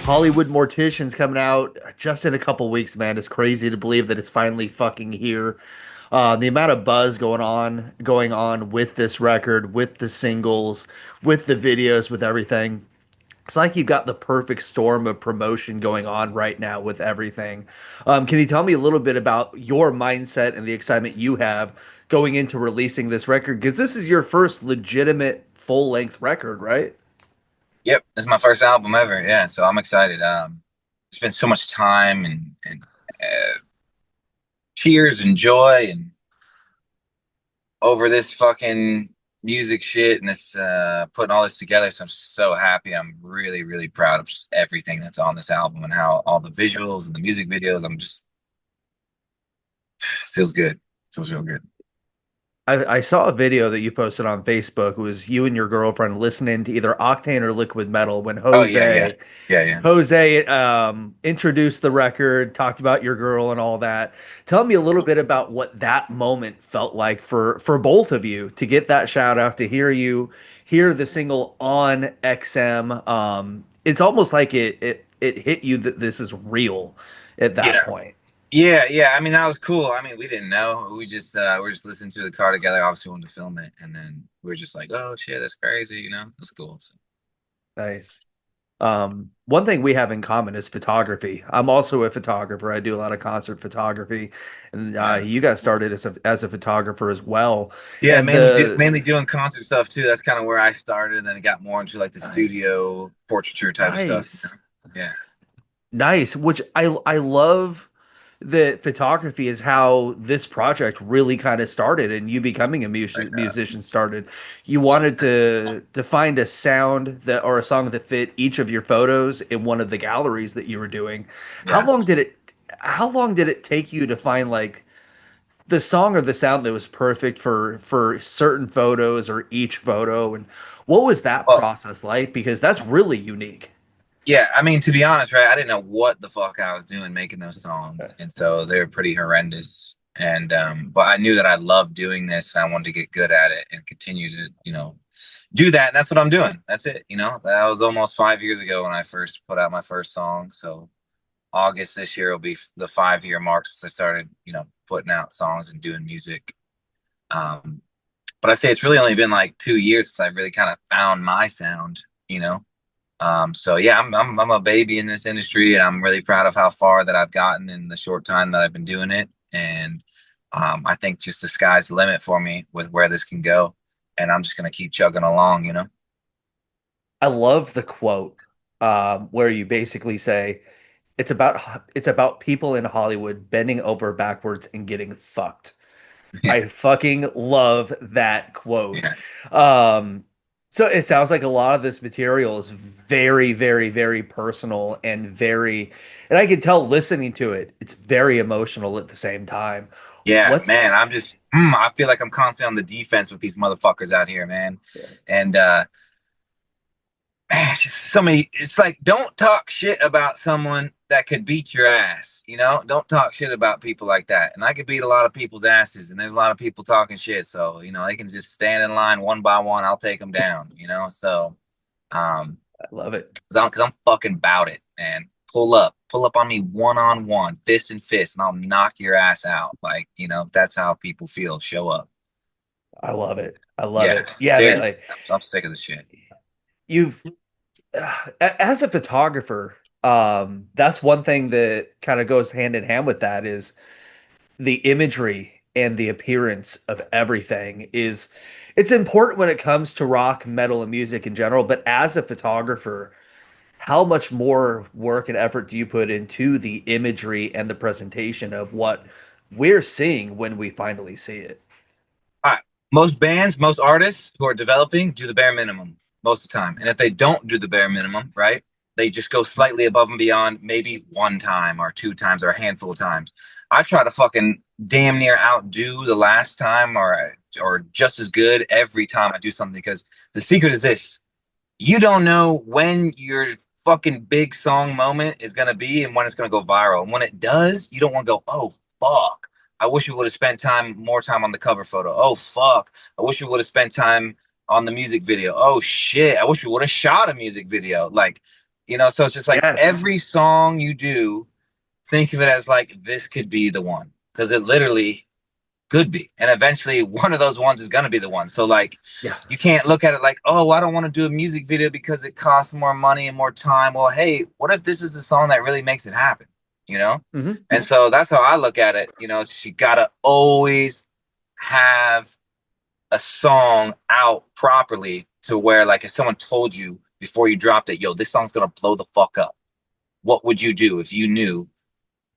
Hollywood Mortician's coming out just in a couple weeks, man. It's crazy to believe that it's finally fucking here. The amount of buzz going on with this record, with the singles, with the videos, with everything. It's like you've got the perfect storm of promotion going on right now with everything. Can you tell me a little bit about your mindset and the excitement you have going into releasing this record? Because this is your first legitimate full-length record, right? Yep, this is my first album ever. Yeah, so I'm excited. Spent so much time and tears and joy and over this fucking music shit and this putting all this together. So I'm so happy. I'm really proud of just everything that's on this album and how all the visuals and the music videos. I'm just feels good. Feels real good. I saw a video that you posted on Facebook. It was you and your girlfriend listening to either Octane or Liquid Metal when Oh yeah. Jose Yeah, yeah. Jose introduced the record, talked about your girl and all that. Tell me a little bit about what that moment felt like for both of you to get that shout out, to hear the single on XM. It's almost like it hit you that this is real at that Yeah. point. Yeah. I mean, that was cool. I mean, we didn't know. We were just listening to the car together. Obviously, wanted to film it, and then we were just like, "Oh shit, that's crazy," you know? That's cool. So, Nice. One thing we have in common is photography. I'm also a photographer. I do a lot of concert photography, and yeah. you got started as a photographer as well. Yeah, And the mainly doing concert stuff too. That's kind of where I started, and then it got more into like the nice, studio portraiture type of stuff. nice, Yeah, nice. Which I love that photography is how this project really kind of started, and you becoming a like musician started. You wanted to find a sound that or a song that fit each of your photos in one of the galleries that you were doing. How yeah. long did it how long did it take you to find like the song or the sound that was perfect for certain photos or each photo, and what was that Well, process like? Because that's really unique. yeah. I mean, to be honest, right? I didn't know what the fuck I was doing making those songs, and so they were pretty horrendous. And but I knew that I loved doing this, and I wanted to get good at it and continue to, do that. And that's what I'm doing. That's it. That was almost 5 years ago when I first put out my first song. So August this year will be the 5 year mark since I started, putting out songs and doing music. Um, but I say it's really only been like 2 years since I really kind of found my sound. So yeah, I'm a baby in this industry, and I'm really proud of how far that I've gotten in the short time that I've been doing it. And I think just the sky's the limit for me with where this can go, and I'm just gonna keep chugging along. I love the quote where you basically say it's about people in Hollywood bending over backwards and getting fucked. Yeah, I fucking love that quote. yeah, Um, so it sounds like a lot of this material is very, very, very personal and I can tell listening to it, it's very emotional at the same time. yeah, man. What's I feel like I'm constantly on the defense with these motherfuckers out here, man. And man, it's just so many. It's like don't talk shit about someone that could beat your ass. Don't talk shit about people like that. And I could beat a lot of people's asses, and there's a lot of people talking shit. So they can just stand in line one by one. I'll take them down. So um, I love it. because I'm fucking about it, man. Pull up on me one one, fist and fist, and I'll knock your ass out. Like if that's how people feel, show up. I love it. I love Yeah, it. Yeah, man, seriously, like I'm sick of this shit. you've as a photographer, that's one thing that kind of goes hand in hand with that is the imagery and the appearance of everything is it's important when it comes to rock, metal, and music in general. But as a photographer, how much more work and effort do you put into the imagery and the presentation of what we're seeing when we finally see it? All right. Most bands, most artists who are developing do the bare minimum most of the time. And if they don't do the bare minimum, right, they just go slightly above and beyond, maybe one time or two times or a handful of times. I try to fucking damn near outdo the last time or just as good every time I do something because the secret is this. You don't know when your fucking big song moment is gonna be and when it's gonna go viral. And when it does, you don't want to go, oh fuck. I wish we would have spent more time on the cover photo. Oh fuck. I wish we would have spent time on the music video. Oh shit. I wish we would have shot a music video. Like You know, so it's just like Yes. every song you do, think of it as like this could be the one because it literally could be. And eventually one of those ones is going to be the one. So like Yeah. you can't look at it like, oh, I don't want to do a music video because it costs more money and more time. Well, hey, what if this is a song that really makes it happen? You know? Hmm. And so that's how I look at it. You know, she got to always have a song out properly to where like if someone told you before you dropped it, yo, this song's going to blow the fuck up. What would you do if you knew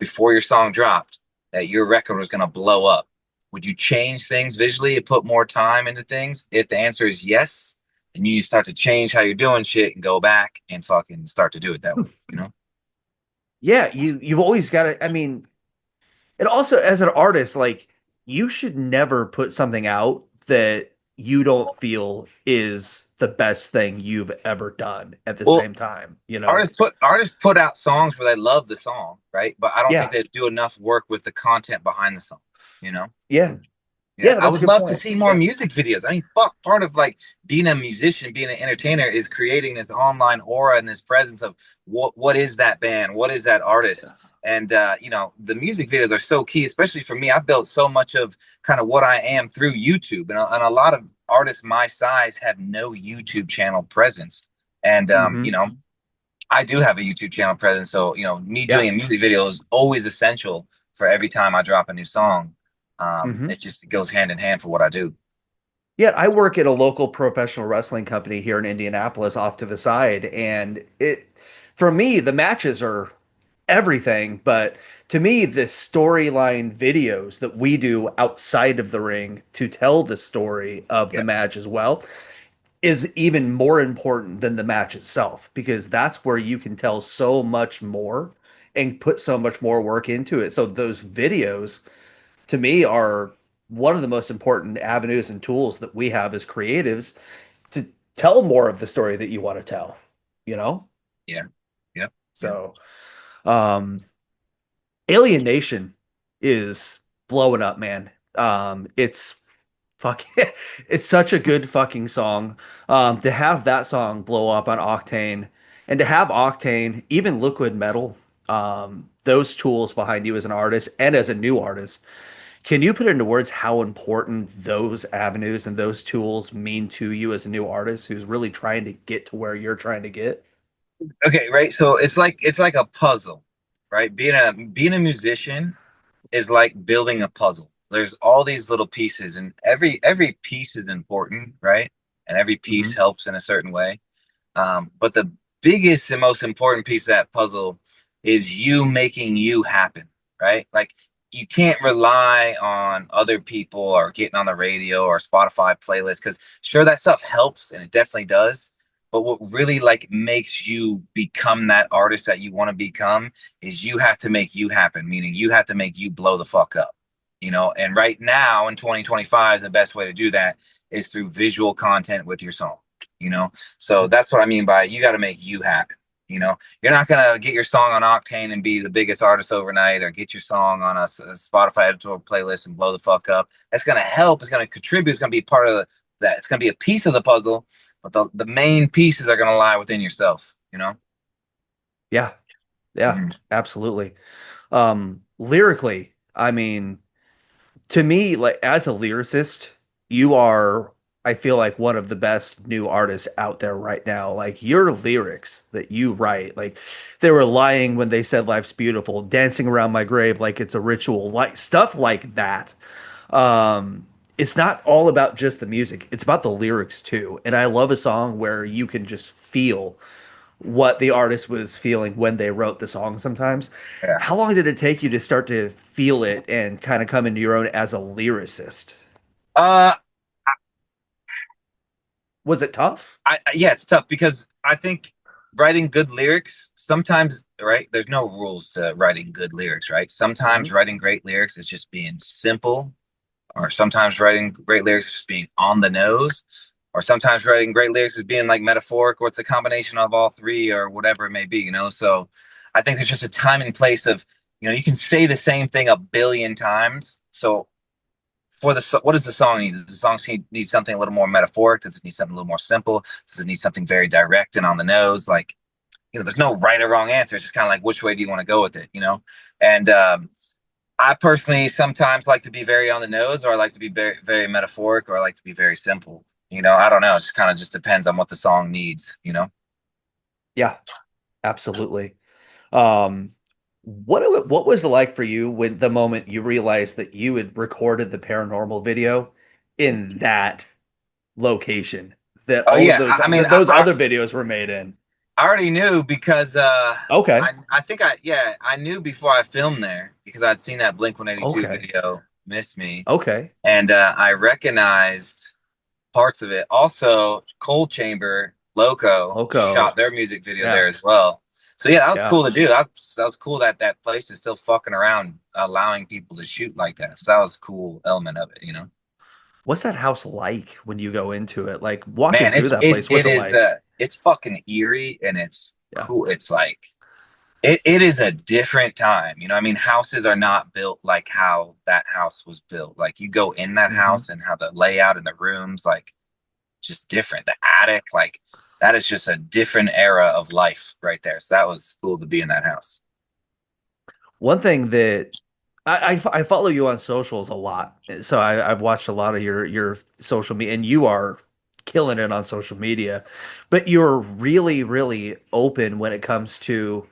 before your song dropped that your record was going to blow up? Would you change things visually and put more time into things? If the answer is yes, then you start to change how you're doing shit and go back and fucking start to do it that way, you know? Yeah, you've always got to, I mean, and also as an artist, like you should never put something out that you don't feel is the best thing you've ever done at the Well, same time, you know? artists put out songs where they love the song, right? But I don't think Yeah. they do enough work with the content behind the song, you know? Yeah. Yeah, Yeah, I that's a would good love to point. see more music videos. I mean, fuck, part of like being a musician, being an entertainer is creating this online aura and this presence of what is that band? What is that artist? And you know, the music videos are so key, especially for me. I built so much of kind of what I am through YouTube, and a lot of artists my size have no YouTube channel presence. And you Hmm. know, I do have a YouTube channel presence, so you know, me doing Yeah. a music video is always essential for every time I drop a new song. Hmm. It just goes hand in hand for what I do. Yeah, I work at a local professional wrestling company here in Indianapolis off to the side, and it for me, the matches are everything, but to me, the storyline videos that we do outside of the ring to tell the story of the Yeah, match as well is even more important than the match itself because that's where you can tell so much more and put so much more work into it. So those videos to me are one of the most important avenues and tools that we have as creatives to tell more of the story that you want to tell, you know? yeah, yeah, yeah. So, um, Alienation is blowing up, man. It's fucking, it's such a good fucking song. To have that song blow up on Octane and to have Octane, even Liquid Metal, those tools behind you as an artist and as a new artist. Can you put into words how important those avenues and those tools mean to you as a new artist who's really trying to get to where you're trying to get? Okay, right. So it's like a puzzle, right? Being a musician is like building a puzzle. There's all these little pieces, and every piece is important, right? And every piece Hmm. helps in a certain way. But the biggest and most important piece of that puzzle is you making you happen, right? Like you can't rely on other people or getting on the radio or Spotify playlist because sure that stuff helps and it definitely does. But what really like makes you become that artist that you want to become is you have to make you happen, meaning you have to make you blow the fuck up, you know? And right now in 2025, the best way to do that is through visual content with your song, you know? So that's what I mean by you got to make you happen. You know, you're not gonna get your song on Octane and be the biggest artist overnight, or get your song on a Spotify editorial playlist and blow the fuck up. That's gonna help. It's gonna contribute. It's gonna be part of that. It's gonna be a piece of the puzzle, but the main pieces are gonna lie within yourself. You know. Yeah, yeah, Mhm. absolutely. Lyrically, I mean, to me, like as a lyricist, you are, I feel like one of the best new artists out there right now. Like your lyrics that you write, like they were lying when they said life's beautiful, dancing around my grave like it's a ritual, like stuff like that. Um, it's not all about just the music, it's about the lyrics too. And I love a song where you can just feel what the artist was feeling when they wrote the song sometimes. Yeah. How long did it take you to start to feel it and kind of come into your own as a lyricist? Uh, Was it tough? yeah, it's tough because I think writing good lyrics sometimes, right? There's no rules to writing good lyrics, right? Hmm. Sometimes writing great lyrics is just being simple, or sometimes writing great lyrics is just being on the nose, or sometimes writing great lyrics is being like metaphoric, or it's a combination of all three, or whatever it may be, you know? So I think there's just a time and place of, you know, you can say the same thing a billion times. So for what does the song need? Does the song need something a little more metaphoric? Does it need something a little more simple? Does it need something very direct and on the nose? Like, there's no right or wrong answer. It's just kind of like, which way do you want to go with it, And I personally sometimes like to be very on the nose, or I like to be very, very metaphoric, or I like to be very simple. I don't know. It just kind of just depends on what the song needs. Yeah, absolutely. Um, what was it like for you when the moment you realized that you had recorded the paranormal video in that location that Oh all of yeah, those I mean, those other videos were made in? I already knew because Okay. I think I knew before I filmed there because I'd seen that Blink 182 Okay. video, Miss Me, Okay. and I recognized parts of it. Also, Cold Chamber, Loco shot Loco. their music video there Yeah. as well. So yeah, that was Yeah. cool to do. That was cool that that place is still fucking around, allowing people to shoot like that. So that was a cool element of it. What's that house like when you go into it? Like walking Man, through it's that it's place, what's it it is like? it's fucking eerie and it's Yeah. cool. It's like it is a different time. I mean, houses are not built like how that house was built. Like you go in that Hmm. house and how the layout in the rooms, like just different. The attic, like that is just a different era of life right there. So that was cool to be in that house. One thing that I follow you on socials a lot, so I've watched a lot of your social media, and you are killing it on social media. But you're really, really open when it comes to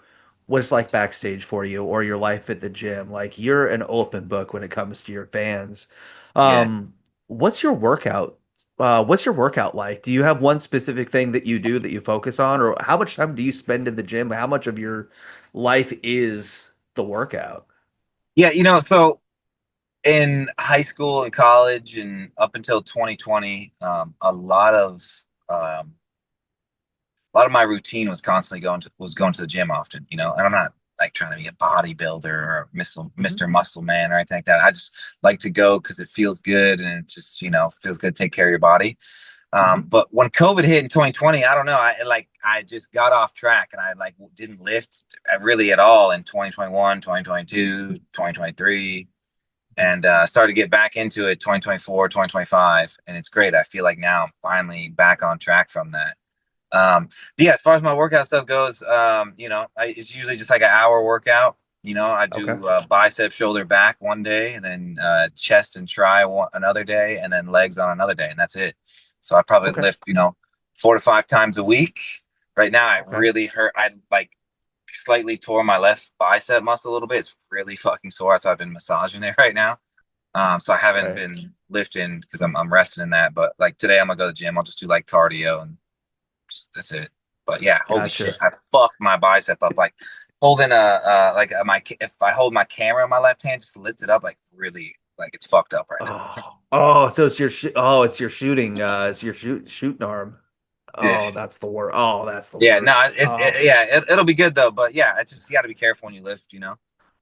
what it's like backstage for you or your life at the gym. Like you're an open book when it comes to your fans. Yeah. Um, what's your workout? What's your workout like? Do you have one specific thing that you do that you focus on, or how much time do you spend in the gym? How much of your life is the workout? Yeah, so in high school and college and up until 2020, um, a lot of my routine was constantly going to the gym often, and I'm not like trying to be a bodybuilder or Hmm. Mr. Muscle Man or anything like that. I just like to go because it feels good and it just, feels good to take care of your body. Hmm. But when COVID hit in 2020, I don't know, I just got off track and I like didn't lift really at all in 2021, 2022, 2023, and started to get back into it 2024, 2025, and it's great. I feel like now I'm finally back on track from that. But yeah, as far as my workout stuff goes, it's usually just like an hour workout. I Okay. do bicep, shoulder, back one day, and then chest and tri another day, and then legs on another day, and that's it. So I probably Okay. lift, 4 to 5 times a week. Right now, I Okay. really hurt. I like slightly tore my left bicep muscle a little bit. It's really fucking sore, so I've been massaging it right now. So I haven't Right. been lifting because I'm resting in that. But like today, I'm gonna go to the gym. I'll just do like cardio and that's it. But yeah, holy shit, Gotcha. I fucked my bicep up. Like holding my if I hold my camera in my left hand just to lift it up, like really, like it's fucked up right now. Oh, so it's your it's your shooting it's your shooting arm. Yeah, Oh, that's the worst. Oh, that's the yeah, no, worst. Oh, yeah, it'll be good though. But yeah, it's just you got to be careful when you lift.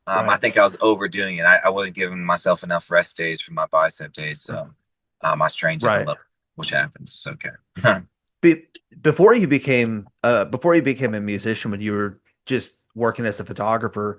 I right. think I was overdoing it. I wasn't giving myself enough rest days for my bicep days, so I strained it a Right. little, which happens. It's okay. Be before you became a musician, when you were just working as a photographer,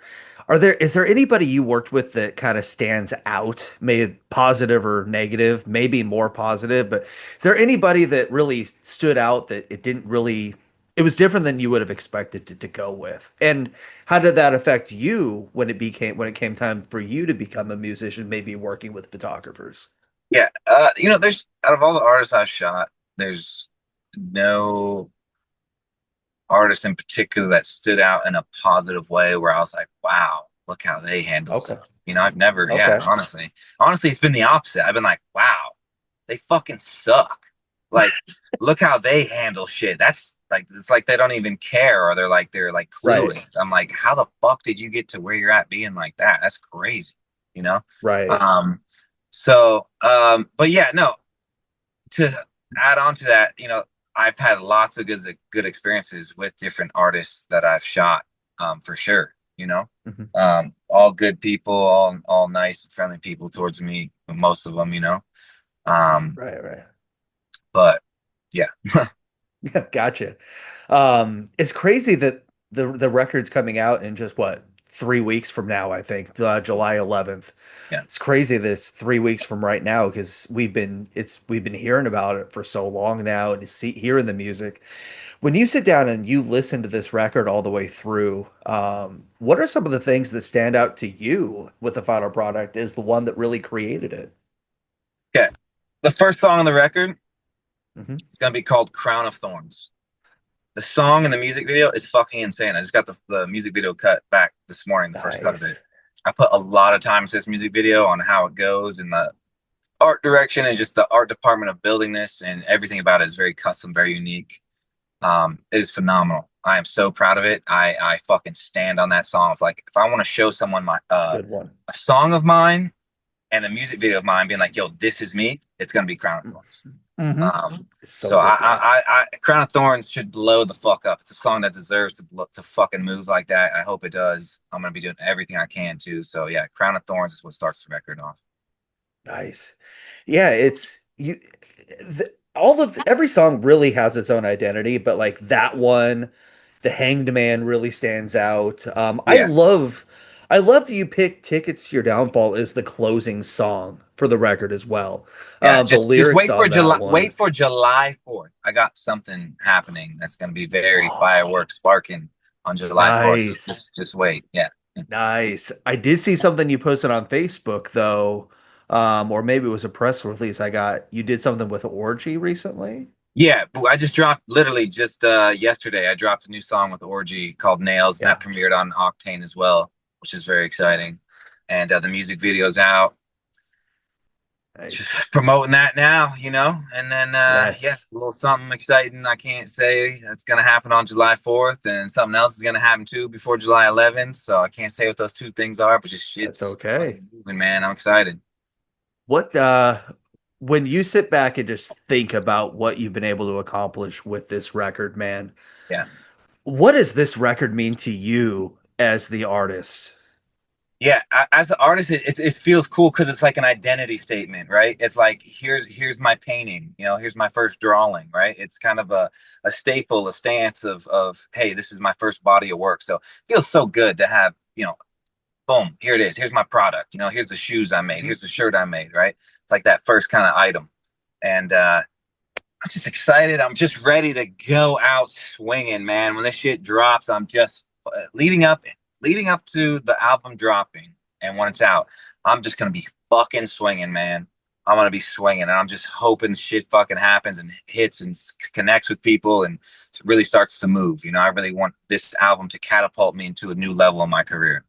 is there anybody you worked with that kind of stands out, maybe positive or negative, maybe more positive, but is there anybody that really stood out that it was different than you would have expected to go with? And how did that affect you when it came time for you to become a musician, maybe working with photographers? Yeah, there's out of all the artists I've shot, there's no artist in particular that stood out in a positive way where I was like, wow, look how they handle Okay. stuff. I've never, yeah, Okay. honestly, it's been the opposite. I've been like, wow, they fucking suck. Like, look how they handle shit. That's like, it's like they don't even care, or they're like Right. clueless. I'm like, how the fuck did you get to where you're at being like that? That's crazy, you know? Right. Um, but yeah, no, to add on to that, I've had lots of good experiences with different artists that I've shot, for sure. Mhm. All good people, all nice, friendly people towards me, most of them. Um, Right, right. but yeah, Yeah, gotcha. It's crazy that the record's coming out in just what, 3 weeks from now, I think, July 11th. Yeah. It's crazy that it's 3 weeks from right now because we've been hearing about it for so long now and hearing the music. When you sit down and you listen to this record all the way through, what are some of the things that stand out to you with the final product as the one that really created it? Okay. The first song on the record Hmm. is gonna be called Crown of Thorns. The song and the music video is fucking insane. I just got the music video cut back this morning, the first cut of it. Nice. I put a lot of time into this music video on how it goes and the art direction and just the art department of building this, and everything about it is very custom, very unique. It is phenomenal. I am so proud of it. I fucking stand on that song. It's like if I want to show someone my It's a good one. a song of mine and a music video of mine being like, yo, this is me, it's gonna be Crown of Thorns. Hmm. It's so So good, man. Crown of Thorns should blow the fuck up. It's a song that deserves to fucking move like that. I hope it does. I'm gonna be doing everything I can to. So yeah, Crown of Thorns is what starts the record off. Nice. Yeah, it's you. All of every song really has its own identity, but like that one, the Hanged Man really stands out. Yeah, I love that you picked "Tickets to Your Downfall" as the closing song for the record as well. yeah. The Just lyrics on that one. Wait for July 4th. I got something happening that's gonna be very Oh, fireworks sparking on July 4th. So nice, just wait. Yeah. nice. I did see something you posted on Facebook though, or maybe it was a press release. I got you did something with Orgy recently. Yeah, I just dropped literally just yesterday. I dropped a new song with Orgy called Nails, and that Yeah, premiered on Octane as well, which is very exciting. And the music video's out. Just nice. promoting that now, you know. And then yeah, Yes, a little something exciting I can't say that's gonna happen on July 4th, and something else is gonna happen too before July 11th. So I can't say what those two things are, but just that's shit's okay. fucking moving, man. I'm excited. What when you sit back and just think about what you've been able to accomplish with this record, man, Yeah. what does this record mean to you as the artist? Yeah, as an artist, it feels cool because it's like an identity statement, right? It's like here's my painting, you know, here's my first drawing, right? It's kind of a staple, a stance of hey, this is my first body of work. So it feels so good to have, you know, boom, here it is. Here's my product. You know, here's the shoes I made. Mhm. Here's the shirt I made, right? It's like that first kind of item, and I'm just excited. I'm just ready to go out swinging, man. When this shit drops, I'm just leading up to the album dropping, and when it's out, I'm just gonna be fucking swinging, man. I'm gonna be swinging, and I'm just hoping shit fucking happens and hits and connects with people and really starts to move. You know, I really want this album to catapult me into a new level in my career.